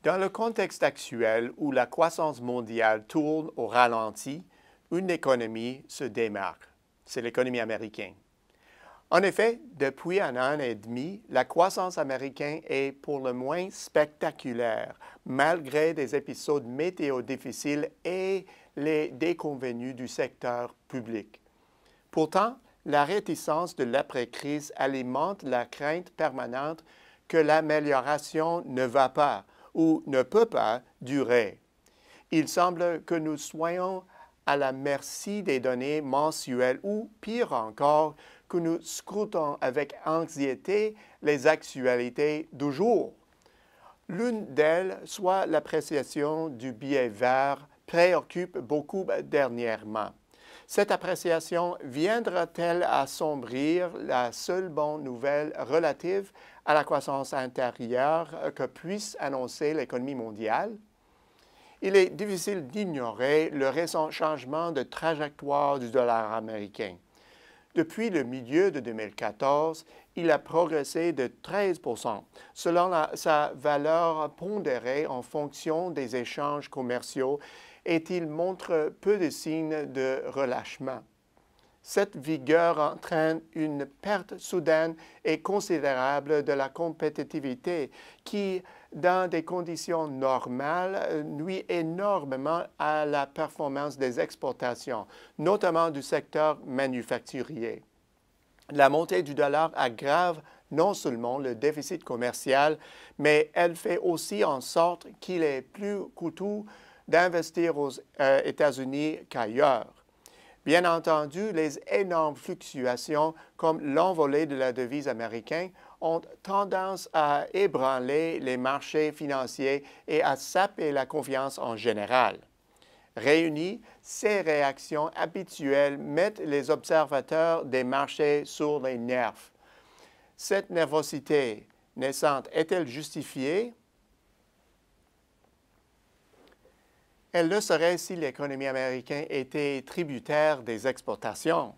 Dans le contexte actuel où la croissance mondiale tourne au ralenti, une économie se démarque. C'est l'économie américaine. En effet, depuis un an et demi, la croissance américaine est pour le moins spectaculaire, malgré des épisodes météo difficiles et les déconvenues du secteur public. Pourtant, la réticence de l'après-crise alimente la crainte permanente que l'amélioration ne va pas ou ne peut pas durer. Il semble que nous soyons à la merci des données mensuelles ou, pire encore, que nous scrutons avec anxiété les actualités du jour. L'une d'elles, soit l'appréciation du billet vert, préoccupe beaucoup dernièrement. Cette appréciation viendra-t-elle assombrir la seule bonne nouvelle relative à la croissance intérieure que puisse annoncer l'économie mondiale? Il est difficile d'ignorer le récent changement de trajectoire du dollar américain. Depuis le milieu de 2014, il a progressé de 13 % selon sa valeur pondérée en fonction des échanges commerciaux et il montre peu de signes de relâchement. Cette vigueur entraîne une perte soudaine et considérable de la compétitivité qui, dans des conditions normales, nuit énormément à la performance des exportations, notamment du secteur manufacturier. La montée du dollar aggrave non seulement le déficit commercial, mais elle fait aussi en sorte qu'il est plus coûteux d'investir aux États-Unis qu'ailleurs. Bien entendu, les énormes fluctuations comme l'envolée de la devise américaine ont tendance à ébranler les marchés financiers et à saper la confiance en général. Réunies, ces réactions habituelles mettent les observateurs des marchés sur les nerfs. Cette nervosité naissante est-elle justifiée? Elle le serait si l'économie américaine était tributaire des exportations.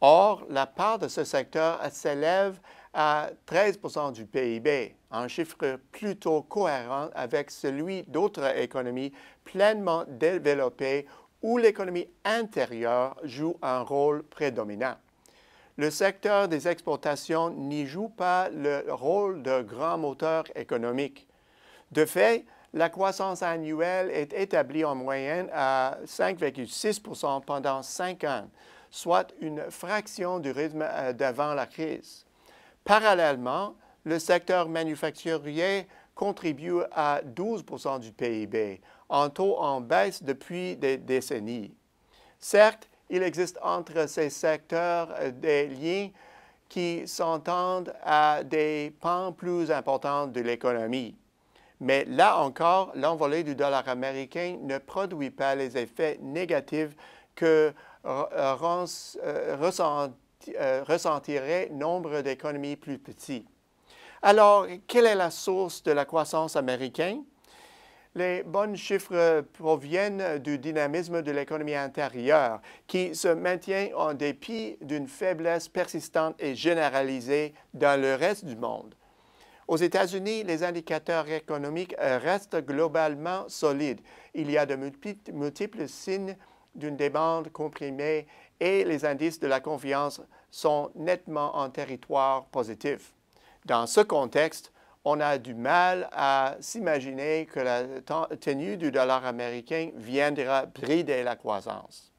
Or, la part de ce secteur s'élève à 13 % du PIB, un chiffre plutôt cohérent avec celui d'autres économies pleinement développées où l'économie intérieure joue un rôle prédominant. Le secteur des exportations n'y joue pas le rôle de grand moteur économique. De fait, la croissance annuelle est établie en moyenne à 5,6 % pendant 5 ans, soit une fraction du rythme d'avant la crise. Parallèlement, le secteur manufacturier contribue à 12 % du PIB, un taux en baisse depuis des décennies. Certes, il existe entre ces secteurs des liens qui s'entendent à des pans plus importants de l'économie. Mais là encore, l'envolée du dollar américain ne produit pas les effets négatifs que ressentiraient nombre d'économies plus petites. Alors, quelle est la source de la croissance américaine? Les bons chiffres proviennent du dynamisme de l'économie intérieure qui se maintient en dépit d'une faiblesse persistante et généralisée dans le reste du monde. Aux États-Unis, les indicateurs économiques restent globalement solides. Il y a de multiples signes d'une demande comprimée et les indices de la confiance sont nettement en territoire positif. Dans ce contexte, on a du mal à s'imaginer que la tenue du dollar américain viendra brider la croissance.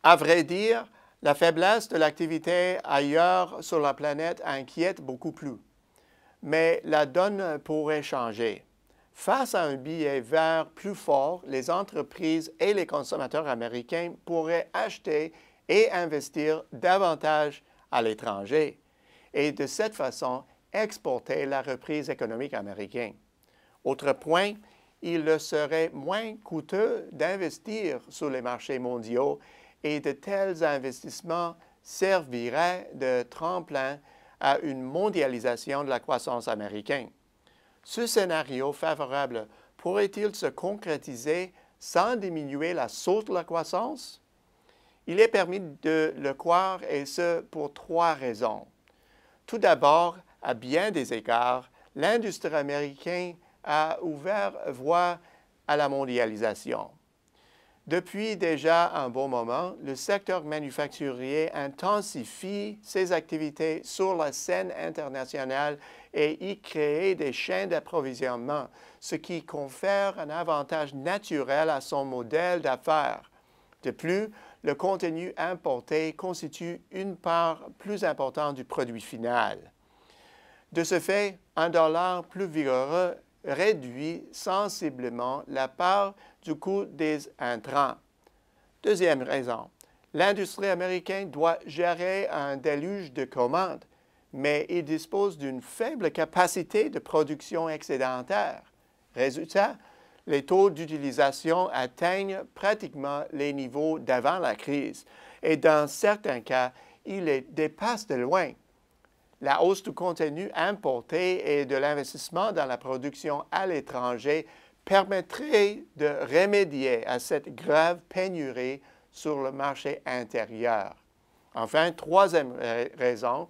À vrai dire, la faiblesse de l'activité ailleurs sur la planète inquiète beaucoup plus. Mais la donne pourrait changer. Face à un billet vert plus fort, les entreprises et les consommateurs américains pourraient acheter et investir davantage à l'étranger et de cette façon exporter la reprise économique américaine. Autre point, il leur serait moins coûteux d'investir sur les marchés mondiaux et de tels investissements serviraient de tremplin à une mondialisation de la croissance américaine. Ce scénario favorable pourrait-il se concrétiser sans diminuer la source de la croissance? Il est permis de le croire et ce pour 3 raisons. Tout d'abord, à bien des égards, l'industrie américaine a ouvert voie à la mondialisation. Depuis déjà un bon moment, le secteur manufacturier intensifie ses activités sur la scène internationale et y crée des chaînes d'approvisionnement, ce qui confère un avantage naturel à son modèle d'affaires. De plus, le contenu importé constitue une part plus importante du produit final. De ce fait, un dollar plus vigoureux réduit sensiblement la part du coût des intrants. Deuxième raison, l'industrie américaine doit gérer un déluge de commandes, mais il dispose d'une faible capacité de production excédentaire. Résultat, les taux d'utilisation atteignent pratiquement les niveaux d'avant la crise et dans certains cas, ils les dépassent de loin. La hausse du contenu importé et de l'investissement dans la production à l'étranger permettrait de remédier à cette grave pénurie sur le marché intérieur. Enfin, troisième raison,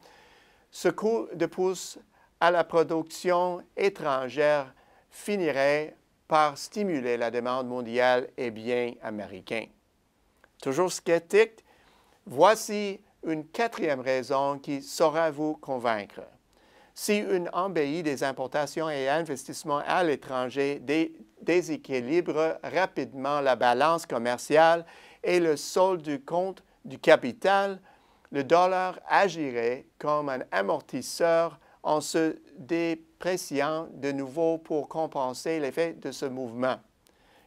ce coup de pouce à la production étrangère finirait par stimuler la demande mondiale et biens américains. Toujours sceptique, voici une quatrième raison qui saura vous convaincre. Si une embellie des importations et investissements à l'étranger déséquilibre rapidement la balance commerciale et le solde du compte du capital, le dollar agirait comme un amortisseur en se dépréciant de nouveau pour compenser l'effet de ce mouvement.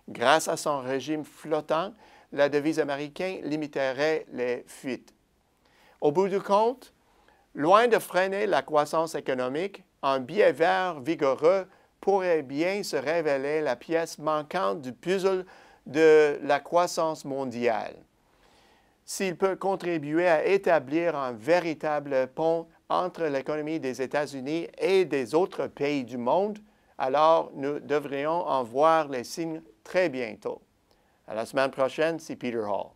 Grâce à son régime flottant, la devise américaine limiterait les fuites. Au bout du compte, loin de freiner la croissance économique, un billet vert vigoureux pourrait bien se révéler la pièce manquante du puzzle de la croissance mondiale. S'il peut contribuer à établir un véritable pont entre l'économie des États-Unis et des autres pays du monde, alors nous devrions en voir les signes très bientôt. À la semaine prochaine, c'est Peter Hall.